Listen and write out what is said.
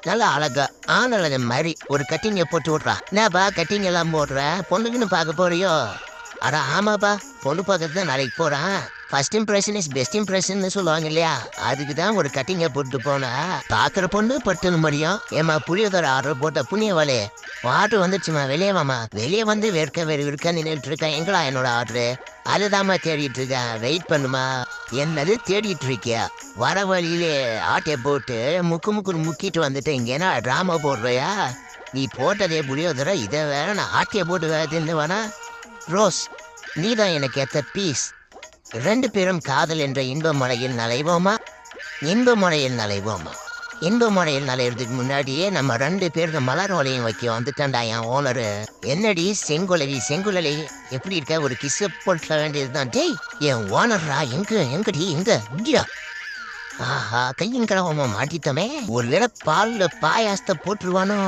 நல்லா அழகா ஆனழக மாதிரி ஒரு கட்டிங்க போட்டு விட்றா. என்னப்பா கட்டிங் எல்லாம் போடுற, பொண்ணுக்குன்னு பார்க்க போறியோ? அட ஆமாப்பா, பொண்ணு பார்க்கறது தான் நாளைக்கு போறான். First impression is best impression சொல்லுவாங்க இல்லையா? அதுக்கு தான் ஒரு கட்டிங்க போட்டு போனா பாக்குற பொண்ணு பட்டுன்னு முடியும். ஏமா புளியோதர ஆர்டர் போட்ட புண்ணியவாளே, ஆர்டர் வந்துடுச்சுமா, வெளியே வாமா. வெளியே வந்து வெறுக்க நின்றுட்டு இருக்கேன். எங்களா என்னோட ஆர்டரு? அதுதாம்மா தேடிட்டு இருக்கேன், வெயிட் பண்ணுமா. என்னது தேடிட்டு இருக்கியா? வர வழியிலே ஆட்டையை போட்டு முக்குன்னு முக்கிட்டு வந்துட்டு இங்க என்ன டிராமா போடுறியா? நீ போட்டதே புளியோதர, இதை வேற நான் ஆட்டையை போட்டு வேற தின்னு வேணா. ரோஸ், நீதான் எனக்கு ஏத்த பீஸ். ரெண்டு பேரும் காதல் என்ற இன்ப மலையில் நலைவோமா? இன்ப மலையில் நலைவோமா? இன்ப மலையில் நலையிறதுக்கு முன்னாடியே நம்ம ரெண்டு பேருக்கு மலர் வலையும் வைக்க வந்துட்டான்டா என் ஓனரு. என்னடி செங்குலலி எப்படி இருக்க? ஒரு கிஸ்ஸ போட்ட வேண்டியதுதான். டேய், என் ஓனர்ரா. எங்கடி இங்கயா? ஆஹா, கையும் கிழவமா மாட்டிட்டோமே. ஒரு வேளை பால்ல பாயாசத்தை போட்டுருவானோ?